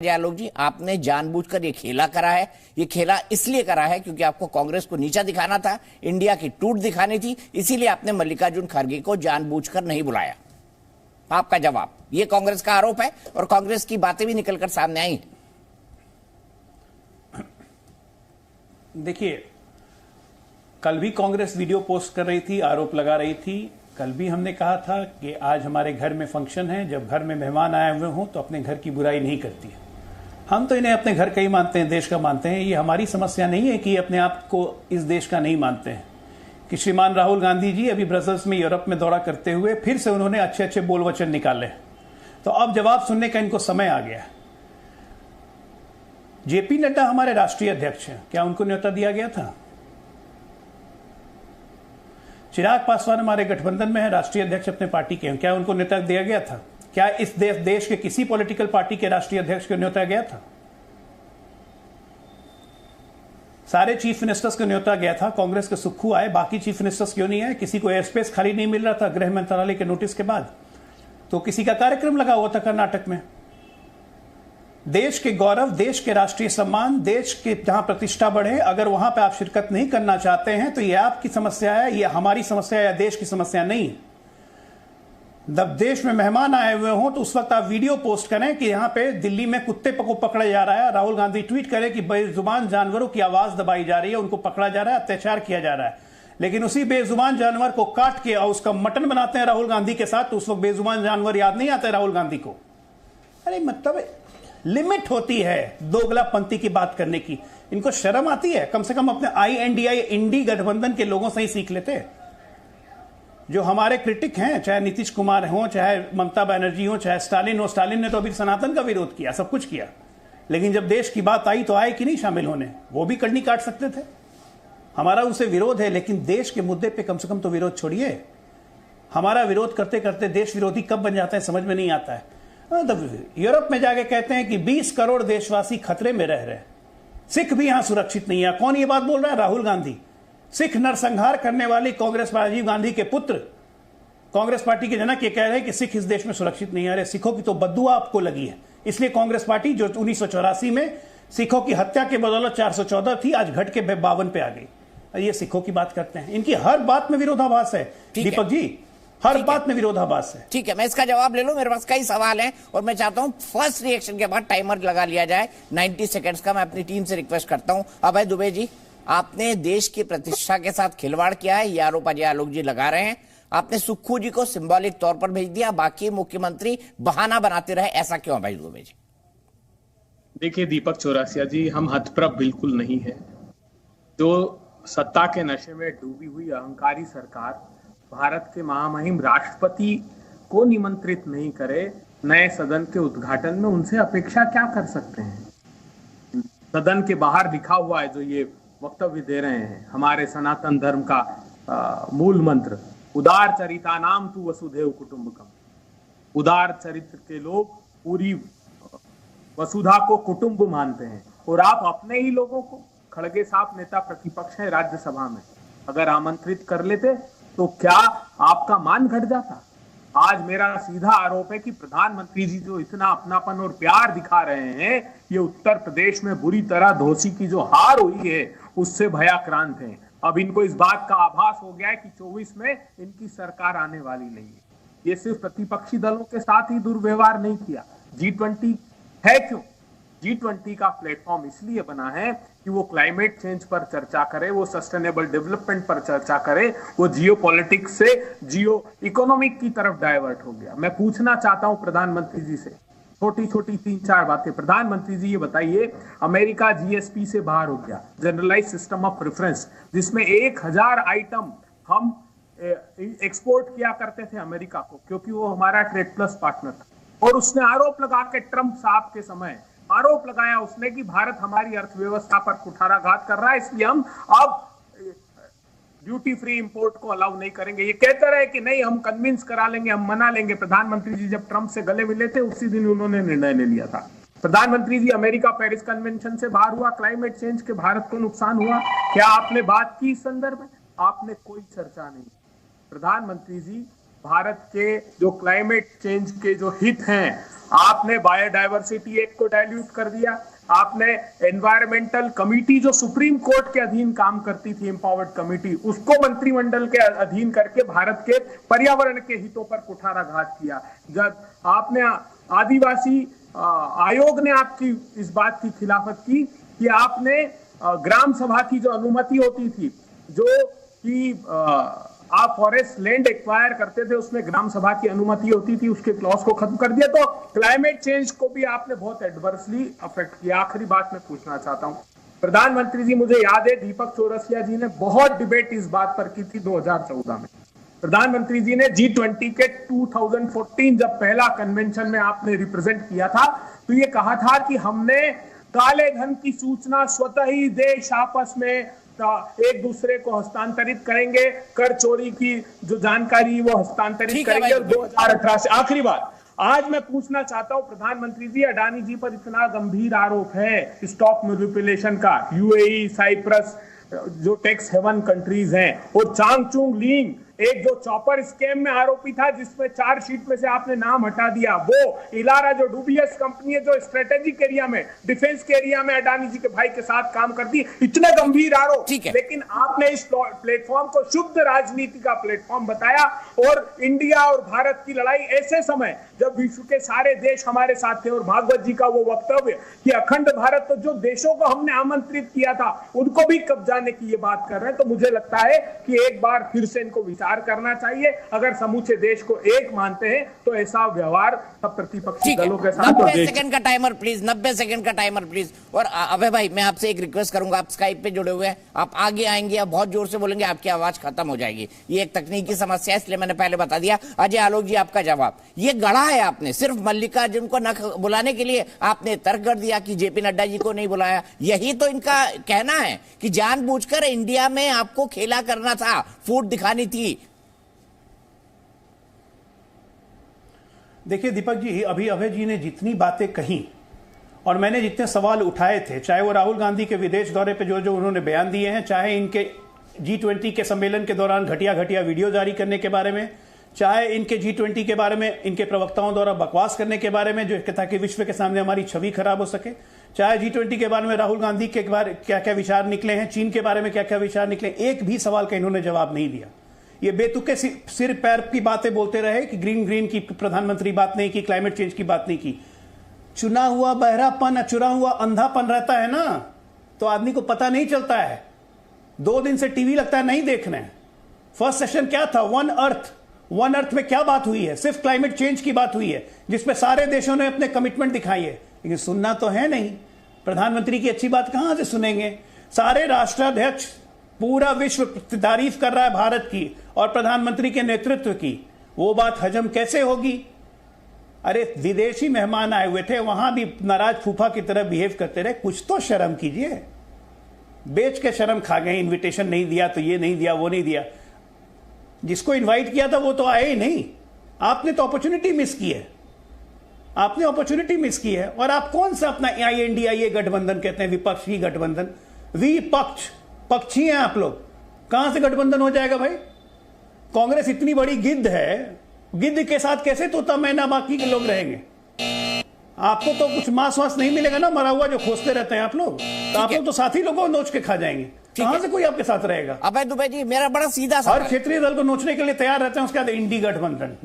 आलोक जी, आपने जानबूझकर ये खेला करा है। ये खेला इसलिए करा है क्योंकि आपको कांग्रेस को नीचा दिखाना था, इंडिया की टूट दिखानी थी, इसीलिए आपने मल्लिकार्जुन खड़गे को जानबूझकर नहीं बुलाया। आपका जवाब, ये कांग्रेस का आरोप है और कांग्रेस की बातें भी निकलकर सामने आई। देखिए, कल भी कांग्रेस वीडियो पोस्ट कर रही थी, आरोप लगा रही थी। कल भी हमने कहा था कि आज हमारे घर में फंक्शन है, जब घर में मेहमान आए हुए हों तो अपने घर की बुराई नहीं करती है। हम तो इन्हें अपने घर का ही मानते हैं, देश का मानते हैं। ये हमारी समस्या नहीं है कि ये अपने आप को इस देश का नहीं मानते हैं। कि श्रीमान राहुल गांधी जी अभी ब्रसल्स में, यूरोप में दौरा करते हुए फिर से उन्होंने अच्छे अच्छे बोल वचन निकाले, तो अब जवाब सुनने का इनको समय आ गया है। जेपी नड्डा हमारे राष्ट्रीय अध्यक्ष हैं, क्या उनको न्योता दिया गया था? चिराग पासवान हमारे गठबंधन में है, राष्ट्रीय अध्यक्ष अपने पार्टी के हैं, क्या उनको न्योता दिया गया था? क्या इस देश के किसी पॉलिटिकल पार्टी के राष्ट्रीय अध्यक्ष को न्योता गया था? सारे चीफ मिनिस्टर्स को न्योता गया था। कांग्रेस के सुक्खू आए, बाकी चीफ मिनिस्टर्स क्यों नहीं आए? किसी को एयर स्पेस खाली नहीं मिल रहा था गृह मंत्रालय के नोटिस के बाद, तो किसी का कार्यक्रम लगा हुआ था कर्नाटक में। देश के गौरव, देश के राष्ट्रीय सम्मान, देश के जहां प्रतिष्ठा बढ़े, अगर वहां पे आप शिरकत नहीं करना चाहते हैं तो यह आपकी समस्या है, यह हमारी समस्या या देश की समस्या नहीं है। जब देश में मेहमान आए हुए हों तो उस वक्त आप वीडियो पोस्ट करें कि यहां पे दिल्ली में कुत्ते को पकड़ा जा रहा है, राहुल गांधी ट्वीट करें कि बेजुबान जानवरों की आवाज दबाई जा रही है, उनको पकड़ा जा रहा है, अत्याचार किया जा रहा है, लेकिन उसी बेजुबान जानवर को काट के और उसका मटन बनाते हैं राहुल गांधी के साथ, तो उस वक्त बेजुबान जानवर याद नहीं आता राहुल गांधी को। अरे मतलब लिमिट होती है दोगलापंथी की बात करने की। इनको शर्म आती है? कम से कम अपने INDI इंडी गठबंधन के लोगों से ही सीख लेते। जो हमारे क्रिटिक हैं, चाहे नीतीश कुमार हो, चाहे ममता बनर्जी हो, चाहे स्टालिन हो, स्टालिन ने तो अभी सनातन का विरोध किया, सब कुछ किया, लेकिन जब देश की बात आई तो आए कि नहीं शामिल होने? वो भी कड़नी काट सकते थे। हमारा उनसे विरोध है, लेकिन देश के मुद्दे पे कम से कम तो विरोध छोड़िए। हमारा विरोध करते करते देश विरोधी कब बन जाता है समझ में नहीं आता है। यूरोप में जाके कहते हैं कि 20 करोड़ देशवासी खतरे में रह रहे हैं, सिख भी यहां सुरक्षित नहीं है। कौन ये बात बोल रहा है? राहुल गांधी। सिख नरसंहार करने वाली कांग्रेस राजीव गांधी के पुत्र, कांग्रेस पार्टी के जनक, ये कह रहे हैं कि सिख इस देश में सुरक्षित नहीं है। अरे सिखों की तो बद्दुआ आपको लगी है, इसलिए कांग्रेस पार्टी जो 1984 में सिखों की हत्या के बदौलत 414 थी, आज घट के 52 पे आ गई। ये सिखों की बात करते हैं, इनकी हर बात में विरोधाभास है दीपक जी, हर बात में विरोधाभास है। ठीक है, मैं इसका जवाब ले लूं, मेरे पास कई सवाल हैं और मैं चाहता हूं फर्स्ट रिएक्शन के बाद टाइमर लगा लिया जाए 90 सेकंड्स का। मैं अपनी टीम से रिक्वेस्ट करता हूं। अभय दुबे जी, आपने देश की प्रतिष्ठा के साथ खिलवाड़ किया है, ये आरोप अजय आलोक जी लगा रहे हैं। आपने सुक्खू जी को सिंबॉलिक तौर पर भेज दिया, बाकी मुख्यमंत्री बहाना बनाते रहे, ऐसा क्यों अभय दुबे जी? देखिए दीपक चौरसिया जी, हम हतप्रभ बिल्कुल नहीं है। जो सत्ता के नशे में डूबी हुई अहंकारी सरकार भारत के महामहिम राष्ट्रपति को निमंत्रित नहीं करे नए सदन के उद्घाटन में, उनसे अपेक्षा क्या कर सकते हैं? सदन के बाहर लिखा हुआ है जो ये वक्तव्य दे रहे हैं, हमारे सनातन धर्म का मूल मंत्र, उदार चरितानाम तु वसुधैव कुटुंबकम। उदार चरित्र के लोग पूरी वसुधा को कुटुंब मानते हैं, और आप अपने ही लोगों को, खड़गे साहब नेता प्रतिपक्ष है राज्यसभा में, अगर आमंत्रित कर लेते तो क्या आपका मान घट जाता? आज मेरा सीधा आरोप है कि प्रधानमंत्री जी जो इतना अपनापन और प्यार दिखा रहे हैं, ये उत्तर प्रदेश में बुरी तरह धोसी की जो हार हुई है उससे भयाक्रांत हैं। अब इनको इस बात का आभास हो गया है कि 24 में इनकी सरकार आने वाली नहीं है। ये सिर्फ प्रतिपक्षी दलों के साथ ही दुर्व्यवहार नहीं किया, G20 है क्यों? G20 का प्लेटफॉर्म इसलिए बना है कि वो क्लाइमेट चेंज पर चर्चा करे, वो सस्टेनेबल डेवलपमेंट पर चर्चा करे, वो जियो पॉलिटिक्स से जियो इकोनॉमिक की तरफ डाइवर्ट हो गया। मैं पूछना चाहता हूं प्रधानमंत्री जी से छोटी छोटी 3-4 बातें। प्रधानमंत्री जी ये बताइए, अमेरिका GSP से बाहर हो गया, जनरलाइज सिस्टम ऑफ प्रेफरेंस, जिसमें 1000 आइटम हम एक्सपोर्ट किया करते थे अमेरिका को, क्योंकि वो हमारा ट्रेड प्लस पार्टनर था। और उसने आरोप लगा के, ट्रंप साहब के समय आरोप लगाया उसने कि भारत हमारी अर्थव्यवस्था पर कुठाराघात कर रहा है, इसलिए हम अब ड्यूटी फ्री इंपोर्ट को अलाउ नहीं करेंगे। ये कहते रहे कि नहीं, हम कन्विंस करा लेंगे, हम मना लेंगे। प्रधानमंत्री जी जब ट्रंप से गले मिले थे, उसी दिन उन्होंने निर्णय ले लिया था। प्रधानमंत्री जी, अमेरिका पेरिस कन्वेंशन से बाहर हुआ, क्लाइमेट चेंज के भारत को नुकसान हुआ, क्या आपने बात की इस संदर्भ में? आपने कोई चर्चा नहीं। प्रधानमंत्री जी, भारत के जो क्लाइमेट चेंज के जो हित हैं, आपने बायोडायवर्सिटी एक्ट को डाइल्यूट कर दिया, आपने एनवायरमेंटल कमिटी जो सुप्रीम कोर्ट के अधीन काम करती थी, एम्पावर्ड कमिटी, उसको मंत्रिमंडल के अधीन करके भारत के पर्यावरण के हितों पर कुठाराघात किया। जब आपने आदिवासी आयोग ने आपकी इस बात की खिलाफत की कि आपने ग्राम सभा की जो अनुमति होती थी, जो कि आप फॉरेस्ट लैंड एक्वायर करते थे, उसमें ग्राम सभा की अनुमति होती थी, उसके क्लॉज को खत्म कर दिया। तो क्लाइमेट चेंज को भी आपने बहुत एडवर्सली अफेक्ट किया। आखिरी बात मैं पूछना चाहता हूं, प्रधानमंत्री जी, मुझे याद है दीपक चौरसिया जी ने बहुत डिबेट इस बात पर की थी 2014 में। प्रधानमंत्री जी ने G20 के 2014 जब पहला कन्वेंशन में आपने रिप्रेजेंट किया था, तो ये कहा था कि हमने काले धन की सूचना स्वतः ही देश आपस में एक दूसरे को हस्तांतरित करेंगे, कर चोरी की जो जानकारी वो हस्तांतरित करेंगे। और 2018 से आखिरी बात, आज मैं पूछना चाहता हूं प्रधानमंत्री जी, अडानी जी पर इतना गंभीर आरोप है स्टॉक मैनिपुलेशन का, यूएई, साइप्रस जो टैक्स हेवन कंट्रीज हैं, और चांगचुंग लींग एक जो चॉपर स्कैम में आरोपी था, जिसमें चार्जशीट में से आपने नाम हटा दिया, वो इलारा जो डूबीएस कंपनी है जो स्ट्रेटेजिक एरिया में, डिफेंस के एरिया में अडानी जी के भाई के साथ काम करती है, इतने गंभीर आरोप, लेकिन आपने इस प्लेटफॉर्म को शुद्ध राजनीति का प्लेटफॉर्म बताया। और इंडिया और भारत की लड़ाई ऐसे समय जब विश्व के सारे देश हमारे साथ थे, और भागवत जी का वो वक्तव्य कि अखंड भारत, तो जो देशों को हमने आमंत्रित किया था उनको भी कब्जाने की ये बात कर रहे हैं। तो मुझे लगता है कि एक बार फिर से इनको विचार करना चाहिए। अगर समूचे देश को एक मानते हैं तो ऐसा व्यवहार सब प्रतिपक्षी दलों के साथ। 90 सेकंड का टाइमर प्लीज, 90 सेकंड का टाइमर प्लीज। और अभय भाई, मैं आपसे एक रिक्वेस्ट करूंगा, आप स्काइप पे जुड़े हुए हैं, आप आगे आएंगे, आप बहुत जोर से बोलेंगे, आपकी आवाज खत्म हो जाएगी। ये एक तकनीकी समस्या है, इसलिए मैंने पहले बता दिया। अजय आलोक जी, आपका जवाब। ये गढ़ा है आपने, सिर्फ मल्लिकार्जुन को न बुलाने के लिए आपने तर्क कर दिया कि जेपी नड्डा जी को नहीं बुलाया। यही तो इनका कहना है कि जानबूझकर इंडिया में आपको खेला करना था, फूट दिखानी थी। देखिए दीपक जी, अभी अभय जी ने जितनी बातें कही और मैंने जितने सवाल उठाए थे, चाहे वो राहुल गांधी के विदेश दौरे पे जो उन्होंने बयान दिए हैं, चाहे इनके G20 के सम्मेलन के दौरान घटिया वीडियो जारी करने के बारे में, चाहे इनके G20 के बारे में इनके प्रवक्ताओं द्वारा बकवास करने के बारे में, जो ताकि विश्व के सामने हमारी छवि खराब हो सके, चाहे G20 के बारे में राहुल गांधी के बारे क्या क्या विचार निकले हैं, चीन के बारे में क्या क्या विचार निकले, एक भी सवाल का इन्होंने जवाब नहीं दिया। ये बेतुके सिर पैर की बातें बोलते रहे कि ग्रीन की प्रधानमंत्री बात नहीं की, क्लाइमेट चेंज की बात नहीं की। चुना हुआ बहरापन, चुरा हुआ अंधापन रहता है ना, तो आदमी को पता नहीं चलता है। 2 दिन से टीवी लगता है नहीं देख रहे हैं। फर्स्ट सेशन क्या था? वन अर्थ में क्या बात हुई है? सिर्फ क्लाइमेट चेंज की बात हुई है, जिसमें सारे देशों ने अपने कमिटमेंट दिखाई है, लेकिन सुनना तो है नहीं। प्रधानमंत्री की अच्छी बात कहां से सुनेंगे? सारे राष्ट्राध्यक्ष, पूरा विश्व तारीफ कर रहा है भारत की और प्रधानमंत्री के नेतृत्व की, वो बात हजम कैसे होगी? अरे विदेशी मेहमान आए हुए थे, वहां भी नाराज फूफा की तरह बिहेव करते रहे। कुछ तो शर्म कीजिए। बेच के शर्म खा गए, इनविटेशन नहीं दिया तो ये नहीं दिया, वो नहीं दिया। जिसको इनवाइट किया था वो तो आए ही नहीं। आपने तो अपॉर्चुनिटी मिस की है, आपने अपॉर्चुनिटी मिस की है। और आप कौन सा अपना INDIA गठबंधन कहते हैं, विपक्षी गठबंधन? पक्षी हैं आप लोग। कहां से गठबंधन हो जाएगा भाई? कांग्रेस इतनी बड़ी गिद्ध है, गिद्ध के साथ कैसे तोता मैना बाकी के लोग रहेंगे? आपको तो कुछ मांस वास नहीं मिलेगा ना, मरा हुआ जो खोजते रहते हैं आप लोग। तो आप लोग तो साथी लोगों को नोच के खा जाएंगे। कहां से कोई आपके साथ रहेगा? अभय दुबे जी, मेरा बड़ा सीधा सवाल, हर क्षेत्रीय दल को नोचने के लिए तैयार रहते हैं, उसके बाद इंडी गठबंधन।